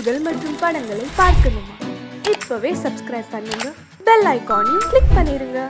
நிகழ்ச்சிகள் மற்றும் படங்களை பார்க்கணுமா? இப்பவே சப்ஸ்கிரைப் பண்ணுங்க, பெல் ஐகானையும் கிளிக் பண்ணிருங்க.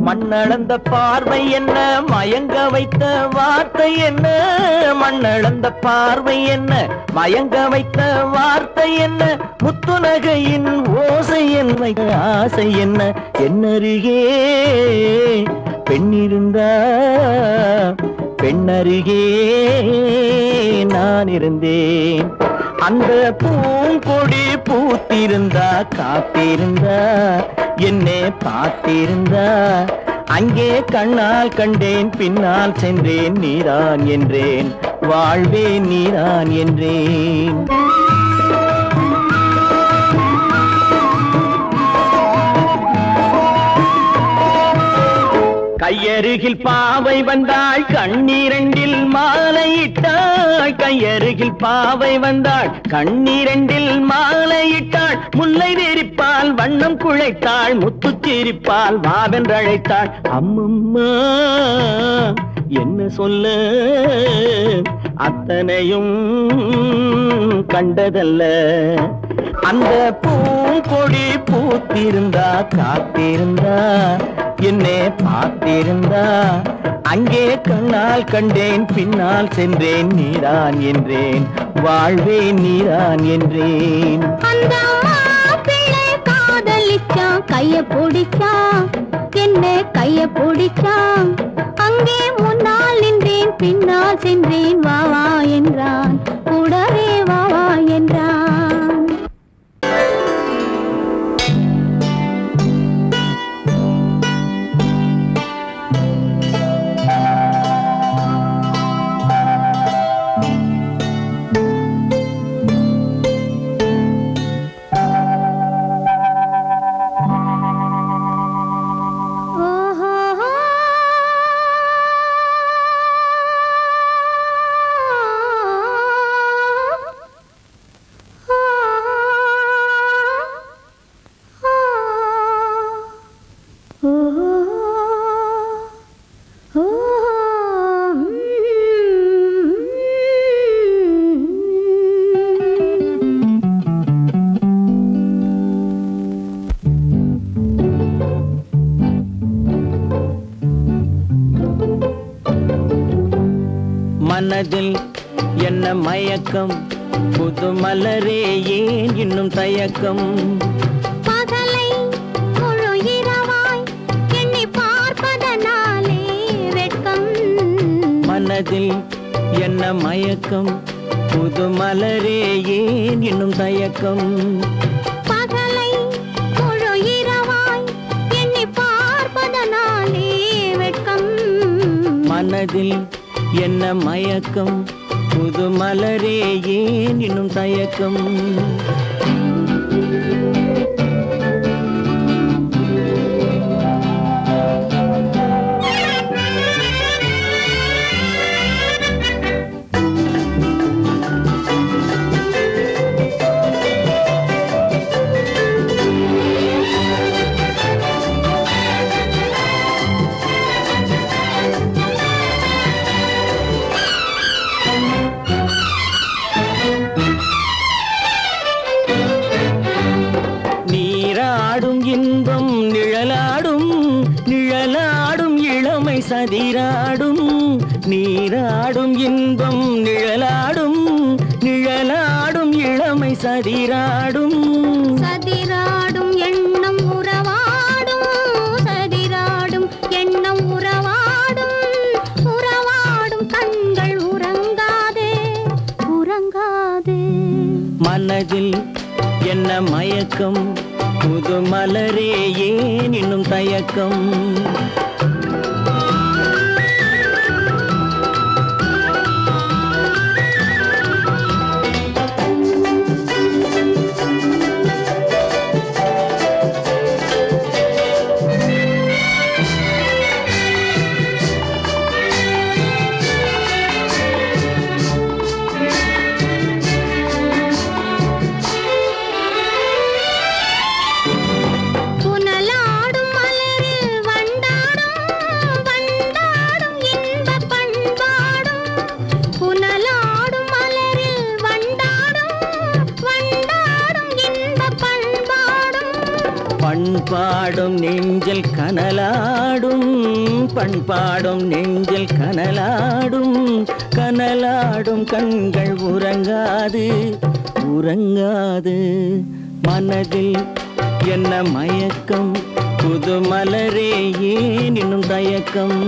மண்ணளந்த பார்வை என்ன, மயங்க வைத்த வார்த்தை என்ன? மண்ணளந்த பார்வை என்ன, மயங்க வைத்த வார்த்தை என்ன? முத்துநகையின் ஓசை என்ன, ஆசை என்ன? என்னருகே பெண்ணிருந்தா, பெண்ணருகே நான் இருந்தேன். அந்த பூங்கொடி பூத்திருந்தா, காத்திருந்தா, என்னை பார்த்திருந்தா, அங்கே கண்ணால் கண்டேன், பின்னால் சென்றேன், நீதான் என்றேன், வாழ்வே நீதான் என்றேன். கையருகில் பாவை வந்தாள், கண்ணீரண்டில் மாலையிட்டாள். கையருகில் பாவை வந்தாள், கண்ணீரண்டில் மாலையிட்டாள். முல்லை வெறிப்பால் வண்ணம் குழைத்தாள், முத்துச்சிரிப்பால் வாவென்றழைத்தாள். அம்மம்மா என்ன சொல்ல, அத்தனையும் கண்டதல்ல. அந்த பூங்கொடி பூத்திருந்தா, காத்திருந்தா, என்னை பார்த்திருந்தா, அங்கே கண்ணால் கண்டேன், பின்னால் சென்றேன், நீதான் என்றேன், வாழ்வே நீதான் என்றேன். அந்த மாப்பிள்ளை காதலிச்சான், கைய பிடிச்சான், என்ன கைய பிடிச்சான். அங்கே முன்னால் நின்றேன், பின்னால் சென்றேன், வா வா என்றான், கூடவே வா வா என்றான். என்ன மயக்கம் புது மலரே ஏன் இன்னும் தயக்கம் பகலை முழு இரவாய் எண்ணி பார்ப்பதனாலே வெட்கம் மனதில் என்ன மயக்கம் புது மலரே ஏன் இன்னும் தயக்கம் பகலை முழு இரவாய் எண்ணி பார்ப்பதனாலே வெட்கம் மனதில் என்ன மயக்கம் புது மலரே ஏன் இன்னும் தயக்கம் சதிராடும் நீராடும் இன்பம் நிழலாடும் நிழலாடும் இளமை சதிராடும் சதிராடும் எண்ணம் உறவாடும் சதிராடும் எண்ணம் உறவாடும் உறவாடும் கண்கள் உறங்காதே உறங்காதே மனதில் என்ன மயக்கம் புது மலரே ஏன் இன்னும் தயக்கம் பண்பாடும் நெஞ்சல் கனலாடும் பண்பாடும் நெஞ்சல் கனலாடும் கனலாடும் கண்கள் உறங்காது உறங்காது மனதில் என்ன மயக்கம் புது மலரே ஏன் இன்னும் தயக்கம்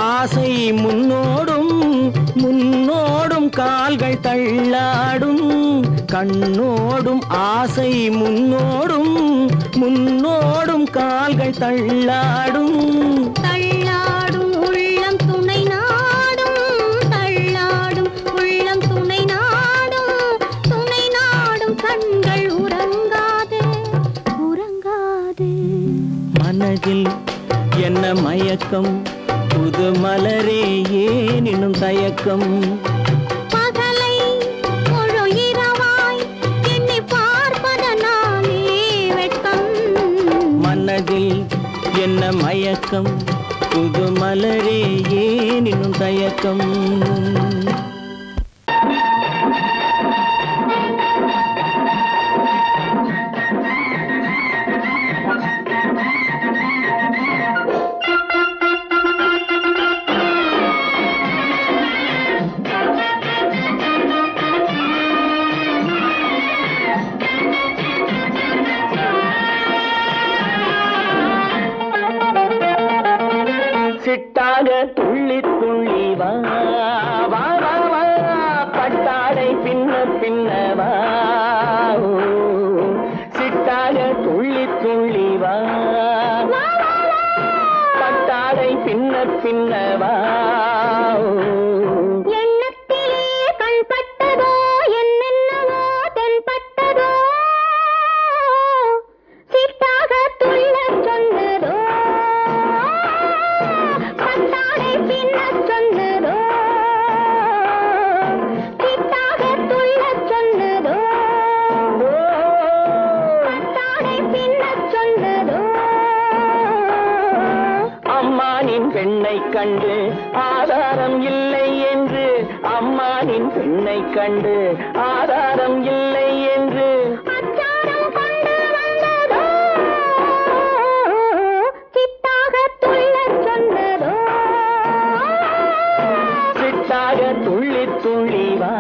ஆசை முன்னோடும் முன்னோடும் கால்கள் தள்ளாடும் கண்ணோடும் ஆசை முன்னோடும் முன்னோடும் கால்கள் தள்ளாடும் தள்ளாடும் உள்ளம் துணை நாடும் தள்ளாடும் உள்ளம் துணை நாடும் கண்கள் உறங்காதே உறங்காதே மனதில் என்ன மயக்கம் புது மலரே ஏன் இன்னும் தயக்கம் பகலை முழு இரவாய் எண்ணி பார்ப்பதனாலே வெட்கம் மனதில் என்ன மயக்கம் புது மலரே ஏன் இன்னும் தயக்கம் சிட்டாக துள்ளி துள்ளி வா வா வா வா பட்டாடை பின்ன பின்னவா சிட்டாக துள்ளி துள்ளி வா பட்டாடை பின்ன பின்னவா எண்ணத்திலே கண்பட்டதோ என்னென்னவோ தென்பட்டதோ சிட்டாக துள்ளச் சொன்னதோ பட்டாடை கண்டு ஆதாரம் இல்லை என்று அம்மானின் பெண்ணை கண்டு ஆதாரம் இல்லை என்று அச்சாரம் கொண்டு வந்ததோ சித்தாக துள்ளச் சொன்னதோ சித்தாக துள்ளி துள்ளி வா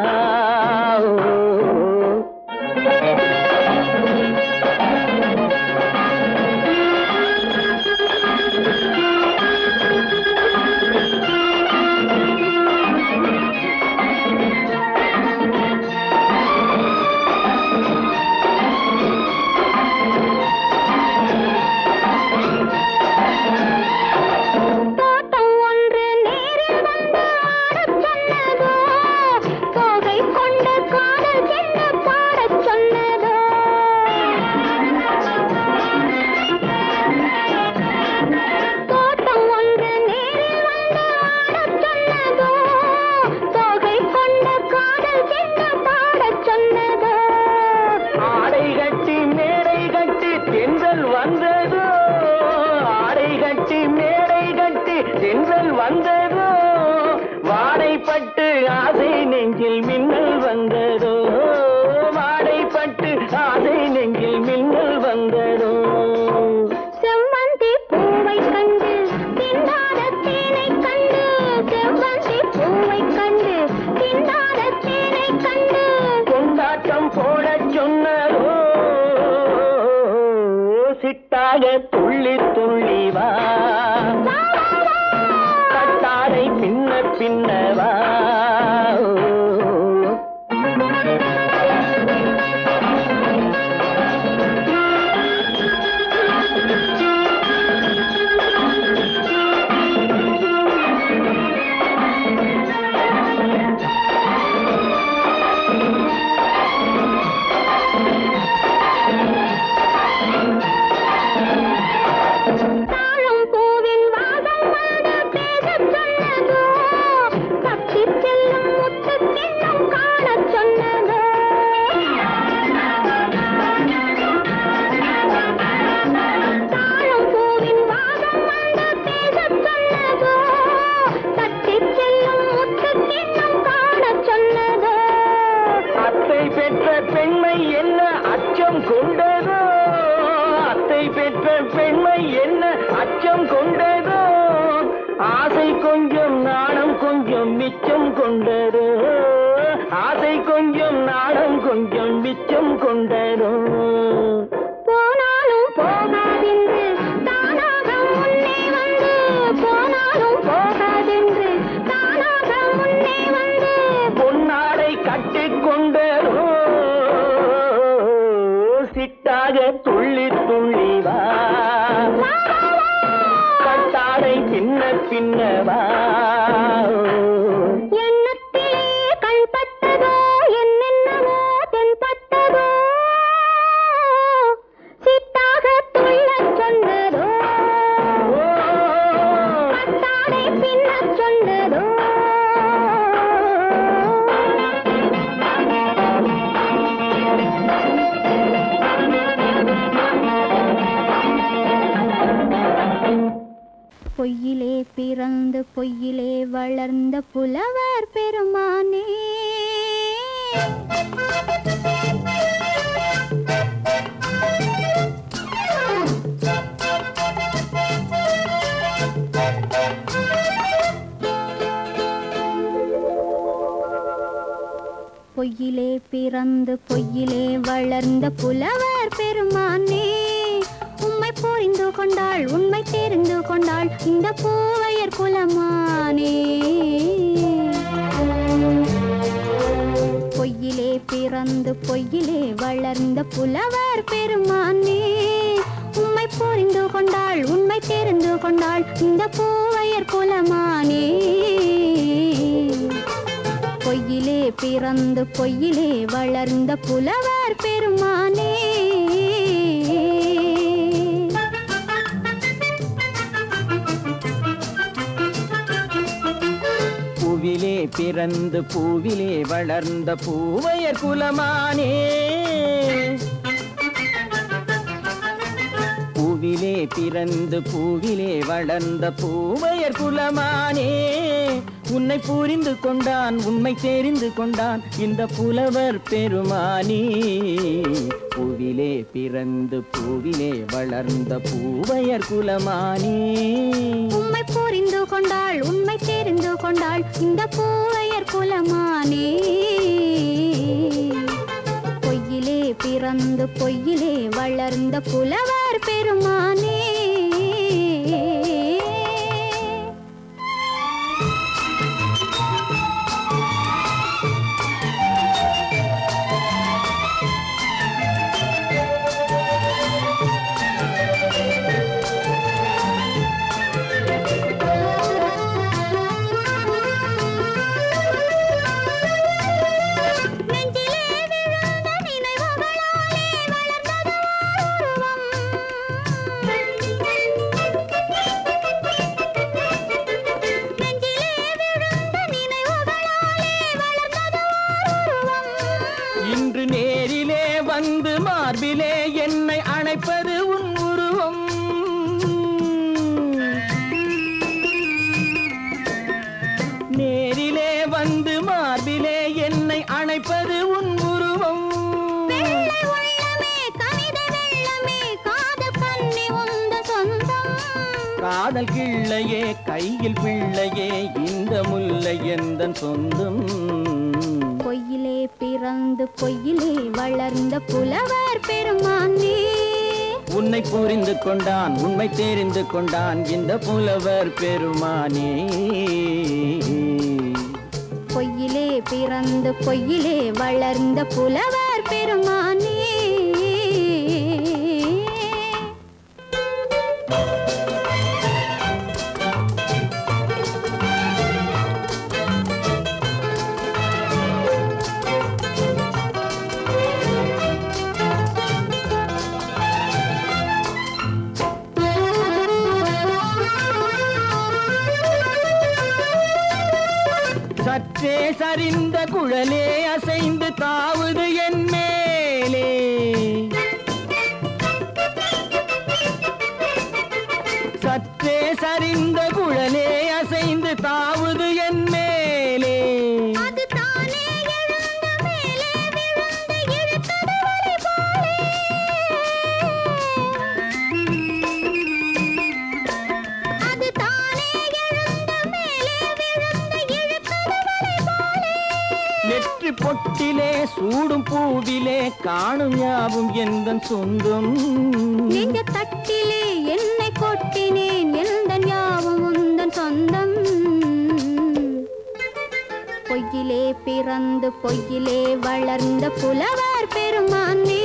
வந்ததோ வாடைப்பட்டு ஆசை நெஞ்சில் மின்னல் வந்ததோ வாடைப்பட்டு ஆசை நெஞ்சில் மின்னல் வந்ததோ செவ்வந்தி பூவை கண்டு திண்டாத தேனை கண்டு செவ்வந்தி பூவை கண்டு திண்டாத தேனை கண்டு கொண்டாட்டம் போடச் சொன்னதோ சிட்டாக துள்ளி துள்ளி வா பின்ன பின்னவா கொண்டதோ ஆசை கொஞ்சம் நாணம் கொஞ்சம் மிச்சம் கொண்டதோ ஆசை கொஞ்சம் நாணம் கொஞ்சம் மிச்சம் கொண்டதோ போனாலும் போகாதென்று தானாக முன்னே வந்து போனாலும் போகாதென்று தானாக முன்னே வந்து பொன்னாடை கட்டிக் கொண்டதோ சிட்டாக துள்ளி துள்ளி வா கட்டாடை பின்ன பின்னவா எண்ணத்திலே கண்பட்டதோ என்னென்னவோ தென்பட்டதோ சித்தாக துள்ளச் சொன்னதோ கட்டாடை பின்னச் சொன்னதோ பொய்யிலே பிறந்து பொய்யிலே வளர்ந்த புலவர் பெருமானே பொய்யிலே பிறந்து பொய்யிலே வளர்ந்த புலவர் பெருமானே உம்மை புரிந்து கொண்டாள் உண்மை தெரிந்து கொண்டாள் இந்த பூவையர் குலமானே பொய்யிலே பிறந்து பொய்யிலே வளர்ந்த புலவர் பெருமானே உம்மை புரிந்து கொண்டாள் உண்மை தெரிந்து கொண்டாள் இந்த பூவையர் குலமானே பொய்யிலே பிறந்து பொய்யிலே வளர்ந்த புலவர் பெருமானே பூவிலே பிறந்து பூவிலே வளர்ந்த பூவையர் குலமானே பூவிலே பிறந்து பூவிலே வளர்ந்த பூவையர் குலமானே உன்னை புரிந்து கொண்டான் உண்மை தெரிந்து கொண்டான் இந்த புலவர் பெருமானே பூவிலே பிறந்து பூவிலே வளர்ந்த பூவையர் குலமானே உண்மை புரிந்து கொண்டாள் உண்மை தெரிந்து கொண்டாள் இந்த பூவையர் குலமானே பொய்யிலே பிறந்து பொய்யிலே வளர்ந்த புலவர் பெருமானே மார்பிலே என்னை அணைப்பது உன் உருவம் நேரிலே வந்து மார்பிலே என்னை அணைப்பது உன் உருவம் காதல் கிள்ளையே கையில் பிள்ளையே இந்த முல்லை எந்தன் சொந்தம் பொய்யிலே பிறந்து பொய்யிலே வளர்ந்த புலவர் பெருமானே உன்னை புரிந்து கொண்டான் உண்மை தெரிந்து கொண்டான் இந்த புலவர் பெருமானே பொய்யிலே பிறந்து பொய்யிலே வளர்ந்த புலவர் பெருமானே சற்றே சரிந்த குழலே அசைந்து தாவுது என் மேலே சற்றே சரிந்த குழலே அசைந்து தாவுது என் மேலே நெற்றி பொட்டிலே சூடும் பூவிலே காணும் யாவும் எந்தன் சொந்தம் நெஞ்ச தட்டிலே என்னை கொட்டினேன் எந்தன் யாவும் உந்தன் சொந்தம் பொய்யிலே பிறந்து பொய்யிலே வளர்ந்த புலவர் பெருமானே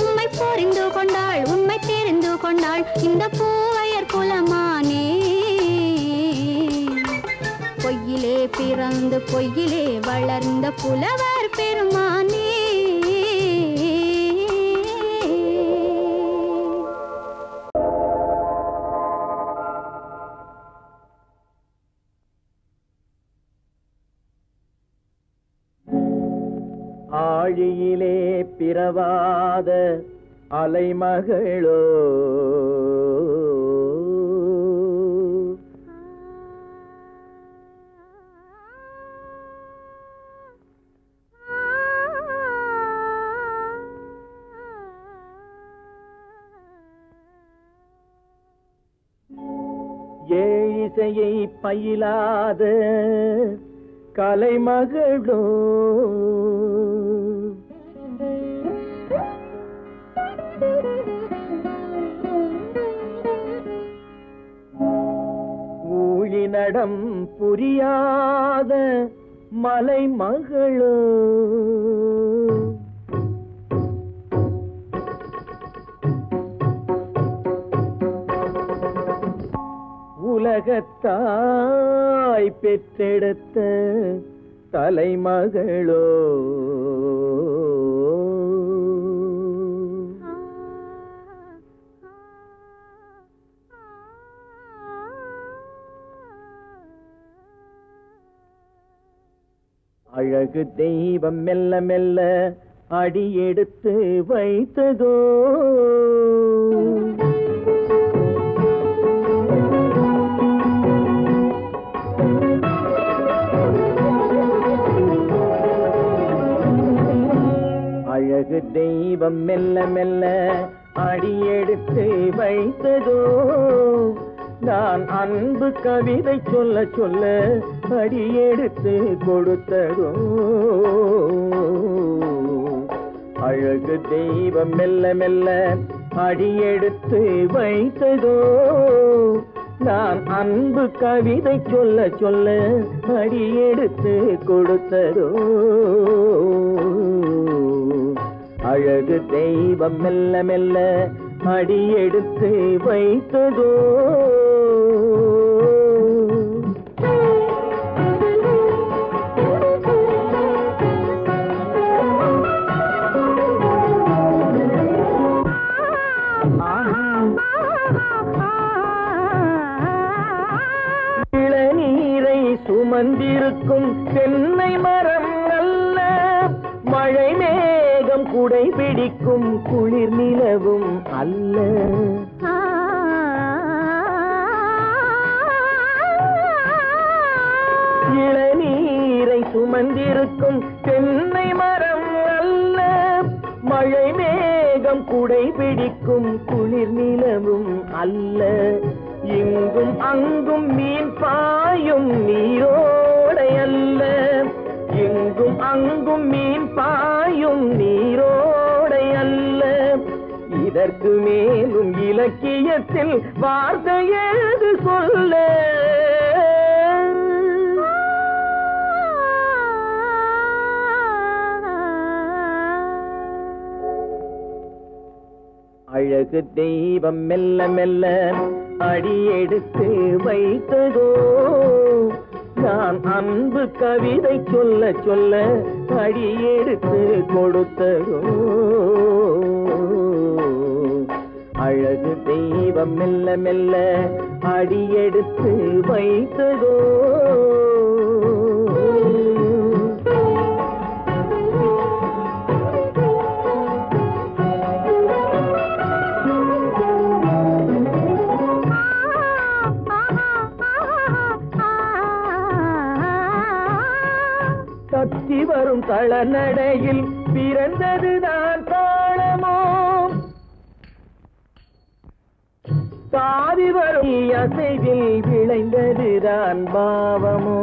உண்மை புரிந்து கொண்டாள் உண்மை தெரிந்து கொண்டாள் இந்த பூவையர் குலமானே பொய்யிலே பிறந்து பொய்யிலே வளர்ந்த புலவர் பெருமானே ஆழியிலே பிறவாத அலைமகளோ ஏழிசையை பயிலாத கலைமகளோ ஊழிநடம் புரியாத மலைமகளோ உலகத்தாய் பெற்றெடுத்த தலைமகளோ அழகு தெய்வம் மெல்ல மெல்ல அடியெடுத்து வைத்ததோ அழகு தெய்வம் மெல்ல மெல்ல அடியெடுத்து வைத்ததோ, நான் அன்பு கவிதை சொல்ல சொல்ல அடியெடுத்து கொடுத்ததோ. அழகு தெய்வம் மெல்ல மெல்ல அடியெடுத்து வைத்ததோ, நான் அன்பு கவிதை சொல்ல சொல்ல அடியெடுத்து கொடுத்ததோ. அழகு தெய்வம் மெல்ல மெல்ல அடியெடுத்து வைத்ததோ. இளநீரை சுமந்திருக்கும் தென்னை மரம் அல்ல, மழை மேகம் குடை பிடிக்கும் குளிர் நிலவும் அல்ல. இளநீரை சுமந்திருக்கும் தென்னை மரம் அல்ல, மழை மேகம் குடை பிடிக்கும் குளிர் நிலவும் அல்ல. இங்கும் அங்கும் மீன் பாயும் நீரோடை அல்ல, இங்கும் அங்கும் மீன் பாயும் நீரோடை அல்ல. இதற்கு மேலும் இலக்கியத்தில் வார்த்தை ஏது சொல்ல? அழகு தெய்வம் மெல்ல மெல்ல அடியெடுத்து வைத்ததோ, நான் அன்பு கவிதை சொல்ல சொல்ல அடியெடுத்து கொடுத்ததோ. அழகு தெய்வம் மெல்ல மெல்ல அடியெடுத்து வைத்ததோ. தத்தி வரும் தளநடையில் பிறந்ததுதான் தாளமோ, தாவி வரும் அசைவில் விளைந்ததுதான் பாவமோ.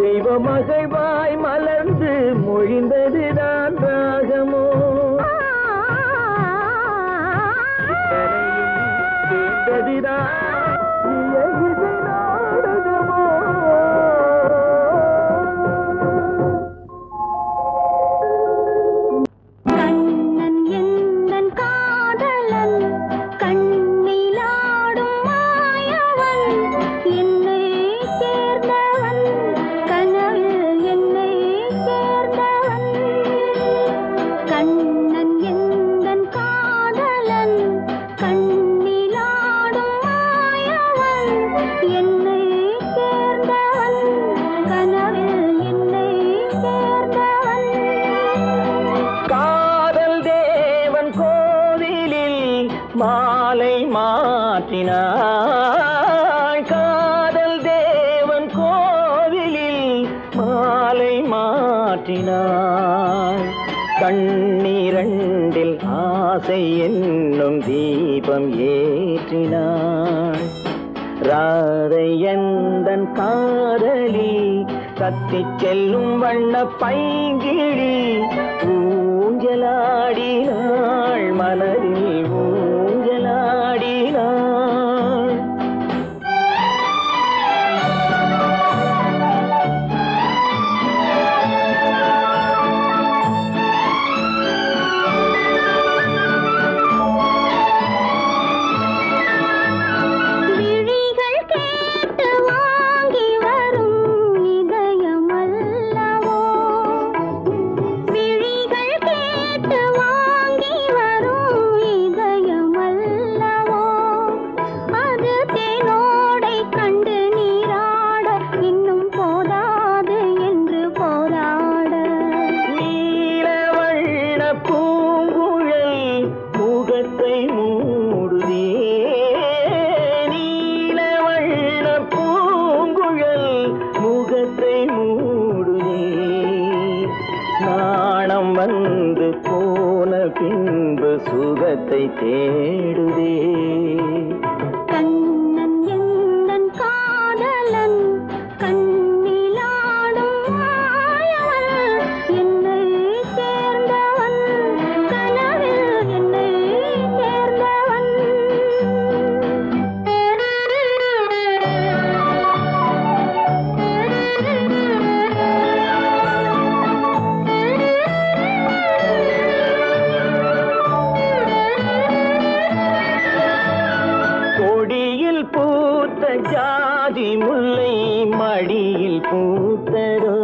தெய்வ மகிழ்வாய் மலர்ந்து மொழிந்ததுதான் ராகமோ. சேர்ந்ததுதான் மாலை மாற்றினாள். காதல் தேவன் கோவிலில் மாலை மாற்றினாள். கண்ணீரண்டில் ஆசை என்னும் தீபம் ஏற்றினாள். ராதை எந்தன் காதலி கத்திச் செல்லும் வண்ண பைங்கிழி ஊஞ்சலாடினாள், மலரில் ஊஞ்சலாடினாள். விழிகள் கேட்டு வாங்கி வரும் சுகத்தை தேடுதே. கண்ணன் எந்தன் காதலன் கண்ணிலாடும் மாயவன் என்னை சேர்ந்தவன் கனவில் என்னை சேர்ந்தவன். கொடியில் பூத்த ஜாதி முல்லை மடியில் பூத்ததோ.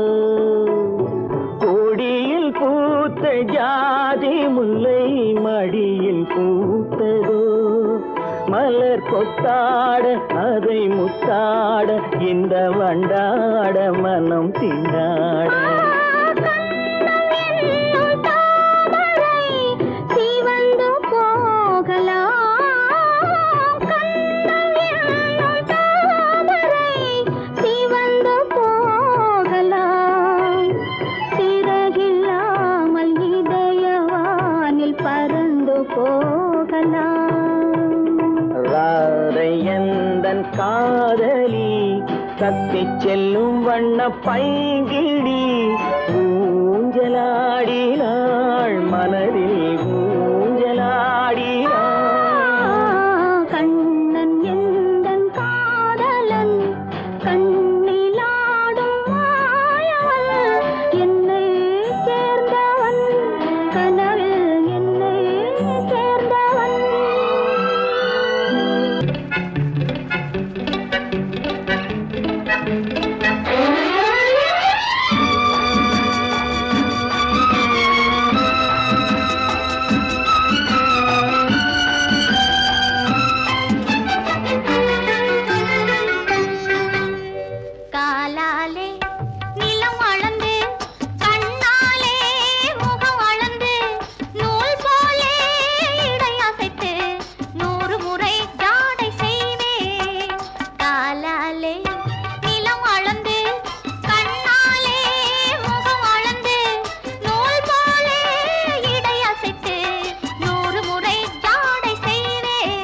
கொடியில் பூத்த ஜாதி முல்லை மடியில் பூத்ததோ. மலர் கொத்தாட அதை முத்தாட இந்த வண்டாட மனம் திண்டாட. ராதையந்தன் காதலி தத்தி செல்லும் வண்ண பைங்கிடி ஊஞ்சலாடினாள் மனதில் ஊஞ்சலாடினாள். கண்ணன் எந்தன் காதலன் கண்ணிலாடும் மாயவன் என்னை சேர்ந்தவன் கனவில் என்னை சேர்ந்தவன். காலாலே நிலம் அளந்து கண்ணாலே முகம் அளந்து நூல் போலே இடை அசைத்து 100 முறை ஜாடை செய்வேன். காலாலே நிலம் அளந்து கண்ணாலே முகம் அளந்து நூல் போலே இடை அசைத்து 100 முறை ஜாடை செய்வேன்.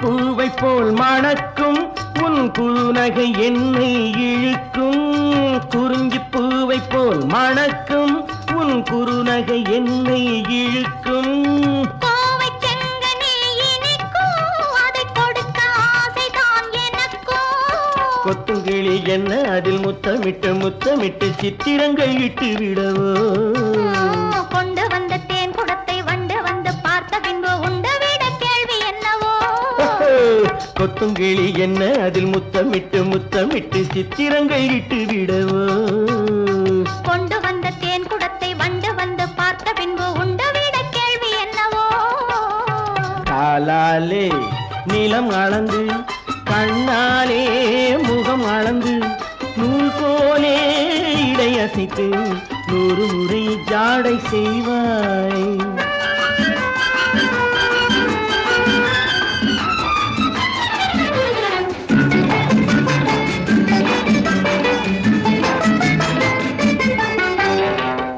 பூவை போல் மணக்கும் உன் புன்னகை என்னை இழுக்கும். குறிஞ்சி பூவை போல் மணக்கும் உன் குறுநகை என்னை இழுக்கும். கோவை செங்கனில் இனிக்கும் அதை கொடுக்க ஆசைதான் எனக்கும். கொத்துங்கிளி என்ன அதில் முத்தமிட்டு முத்தமிட்டு சித்திரங்கள் இட்டு விடவோ. கொண்டு வந்த தேன் குடத்தை வண்டு வந்து பார்த்த பின்பு உண்டவிட கேள்வி என்னவோ. கொத்துங்கிளி என்ன அதில் முத்தமிட்டு முத்தமிட்டு சித்திரங்கள் இட்டு விடவோ. கொண்டு வந்த தேன் குடத்தை வண்டு வந்து பார்த்த பின்பு உண்டவிட கேள்வி என்னவோ. காலாலே நிலம் அளந்து கண்ணாலே முகம் அளந்து நூல் போலே இடை அசைத்து 100 முறை ஜாடை செய்வாய்.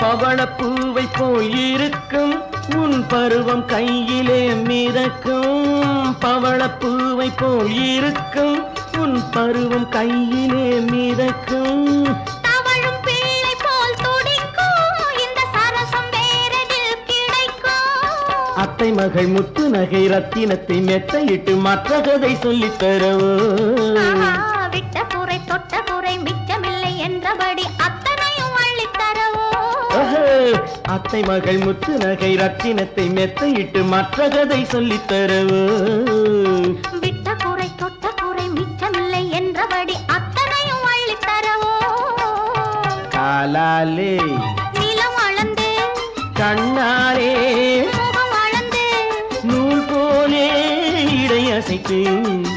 பவளப்பூவை போல் இருக்கும் உன் பருவம் கையிலே மிதக்கும். பவளப்பூவை போல் இருக்கும் உன் பருவம் கையிலே மிதக்கும் தவழும் பிள்ளை போல் துடிக்கும் இந்த சரசம் வேறெதில் கிடைக்கும் அத்தை மகள் முத்து நகை ரத்தினத்தை மெத்தையிட்டு மற்ற கதை சொல்லித் தரவோ விட்ட குறை தொட்ட குறை மிச்சமில்லை என்றபடி அத்தனையும் அள்ளித் தரவோ அத்தை மகள் முத்து நகை ரத்தினத்தை மெத்தையிட்டு மற்ற கதை சொல்லித் தரவோ விட்ட குறை தொட்ட குறை மிச்சமில்லை என்றபடி அத்தனையும் அள்ளித் தரவோ காலாலே நிலம் அளந்து கண்ணாலே முகம் அளந்து நூல் போலே இடையசைத்து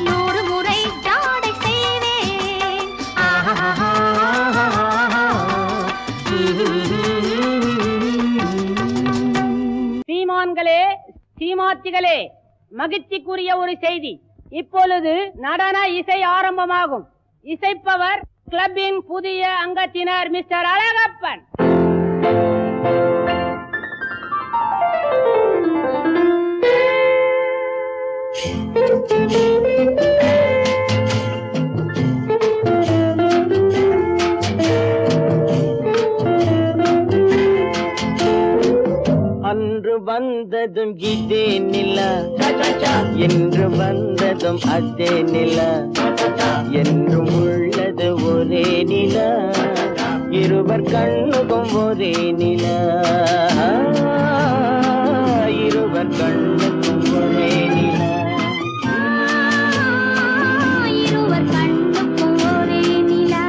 100 முறை ஜாடை செய்வேன் சீமான்களே சீமாத்திகளே மகிழ்ச்சிக்குரிய ஒரு செய்தி இப்பொழுது நடன இசை ஆரம்பமாகும் இசைப்பவர் கிளப்பின் புதிய அங்கத்தினர் மிஸ்டர் அழகப்பன் அன்று வந்ததும் இதே நிலா என்று வந்ததும் அதே நிலா என்றும் உள்ளது ஒரே நிலா இருவர் கண்ணுக்கும் ஒரே நிலா இருவர் கண்ணுக்கும் ஒரே நிலா இருவர் கண்ணுக்கும் ஒரே நிலா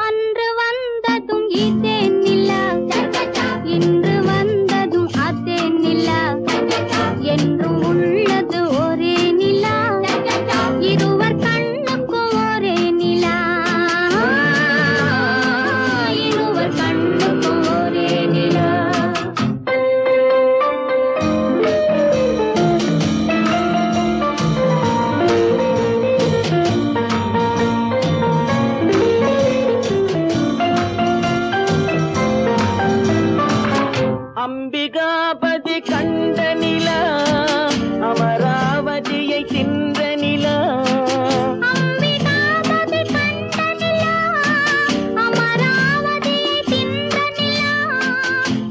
அன்று வந்ததும் இதே நிலா இன்று வந்ததும் அதே நிலா என்றும் உள்ளது ஒரே நிலா இருவர் கண்ணுக்கும் ஒரே நிலா இருவர் கண்ணுக்கும் ஒரே நிலா அம்பிகாபதி கண்ட நிலா அமராவதியை தின்ற நிலா அம்பிகாபதி கண்ட நிலா அமராவதியை தின்ற நிலா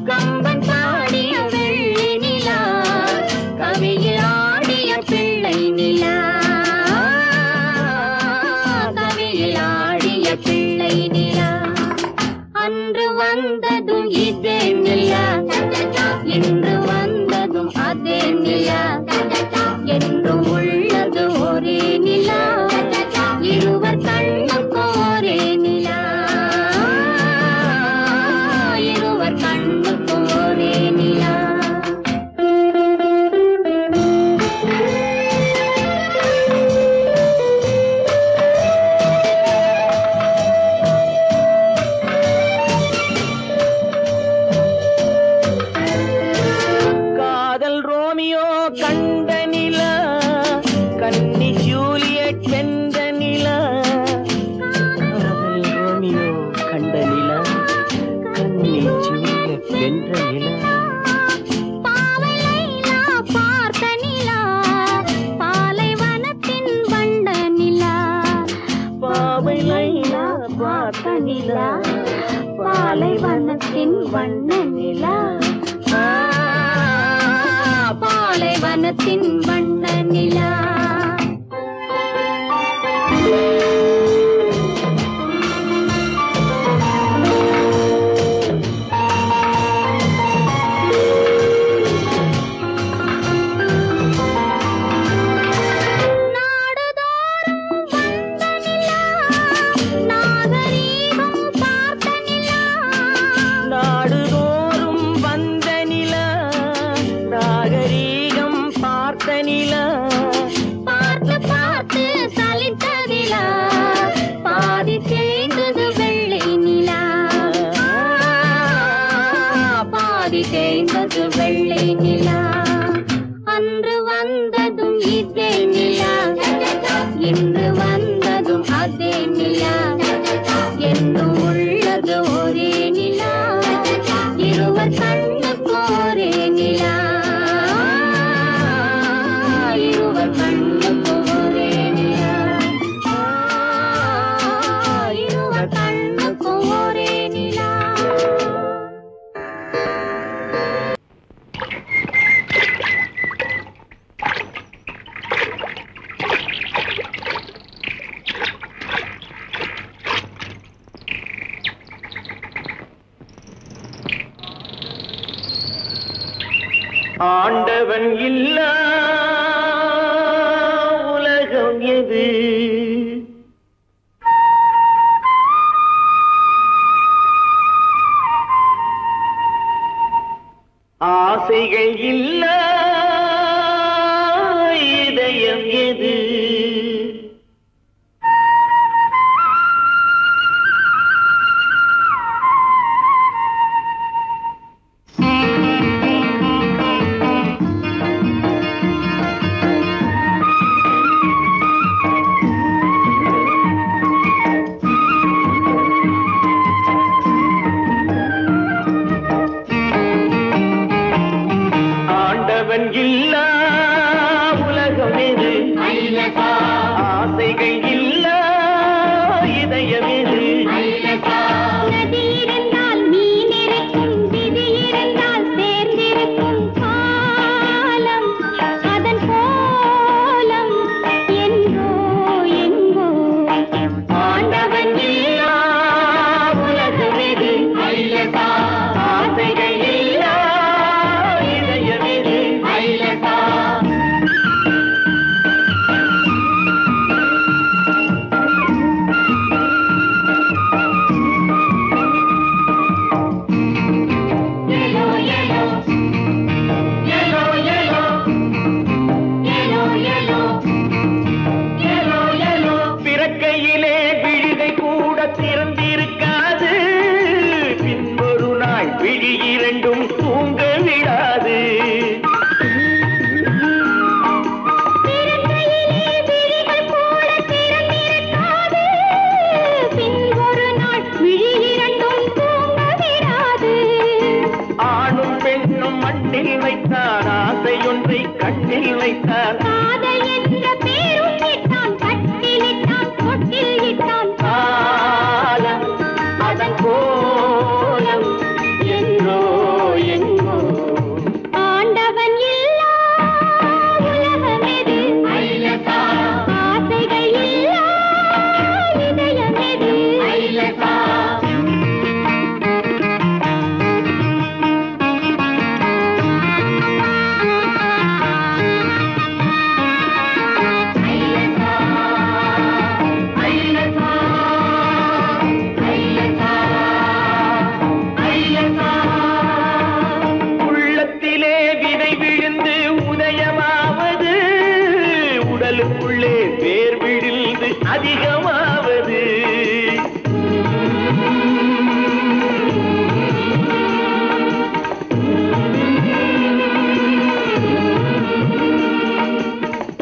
கம்பன் பாடிய வெள்ளி நிலா கவியில் ஆடிய பிள்ளை நிலா கவியில் ஆடிய பிள்ளை நிலா அன்று வந்ததும் இதே நிலா இன்று வந்ததும் அதே நிலா என்றும் உள்ளது ஒரே நிலா இருவர் கண்ணுக்கும் ஒரே நிலா இருவர் கண்ணுக்கும் ஒரே நிலா காதல் ரோமியோ கண்ட நிலா கன்னி ஜூலியட் வென்ற நிலா காதல் ரோமியோ கண்ட நிலா கன்னி ஜூலியட் வென்ற நிலா பாவை லைலா பார்த்த நிலா பாலைவனத்தின் வண்ட நிலா பாவை லைலா பார்த்த நிலா பாலைவனத்தின் வண்ண நிலா பாலைவனத்தின் வண்ண நிலா நாடுதோறும் வந்த நிலா நாகரீகம் பார்த்த நிலா பார்த்து பார்த்து சலித்த நிலா பாதி தேய்ந்தது வெள்ளை நிலா பாதி தேய்ந்தது வெள்ளை நிலா அன்று வந்ததும் இதே நிலா இன்று வந்ததும் அதே நிலா என்றும் உள்ளது ஒரே நிலா இருவர் கண்ணுக்கும் ஒரே நிலா இருவர் கண்ணுக்கும் ஒரே நிலா ஆண்டவன் இல்லா உலகம் எது? ஆசைகள் இல்லா இதயம் எது? ஆண்டவன் இல்லா உலகம் எது? ஆசைகள் இல்லா இதயம் எது? நதி இருந்தால் மீன் இருக்கும், விதி இருந்தால் சேர்ந்திருக்கும் காலம், அதன் கோலம் எங்கோ எங்கோ. ஆண்டவன் இல்லா உலகம் எது? ஆசைகள் இல்லா இதயம் எது? பிறக்கையிலே விழிகை கூட திறந்திருக்காது, பின்பொரு நாள் விழி இரண்டும் தூங்க விடாது. பிறக்கையிலே விழிகள் கூட திறந்திருக்காது, பின்பொரு நாள் விழி இரண்டும் தூங்க விடாது. ஆணும் பெண்ணும் மண்ணில் வைத்தான், ஆசையொன்றை கண்ணில் வைத்தான். காதல் என்ற பேரும் இட்டான், கட்டிலிட்டான், தொட்டில் இட்டான். காலம் அதன் கோலம் எங்கோ எங்கோ. ஆண்டவன் இல்லா உலகம் எது? ஆசைகள் இல்லா இதயம் எது? உள்ளத்திலே விதை விழுந்து உதயமாவது, உடலுக்குள்ளே வேர் விழுந்து அதிகமாவது.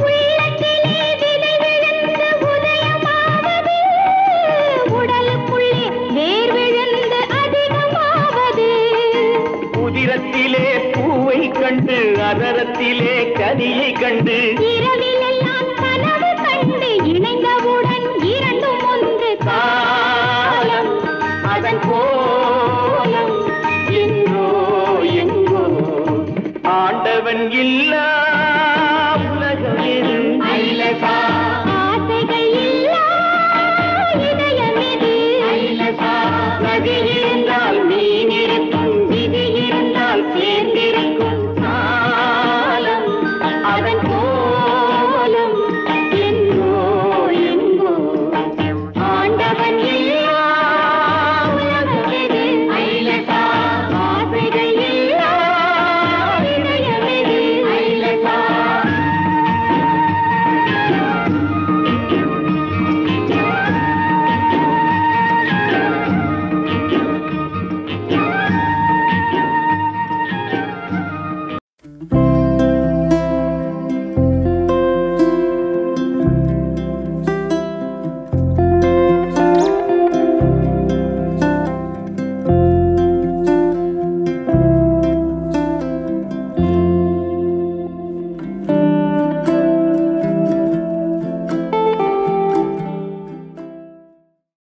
உள்ளத்திலே விதை விழுந்து உதயமாவது, உடலுக்குள்ளே வேர் விழுந்து அதிகமாவது. உதிரத்திலே பூவை கண்டு, அதரத்திலே கனியை கண்டு. இரவிலெல்லாம் கனவு கண்டு, இணைந்தவுடன் இரண்டும் ஒன்று. காலம் அதன் கோலம் எங்கோ எங்கோ. ஆண்டவன் இல்லா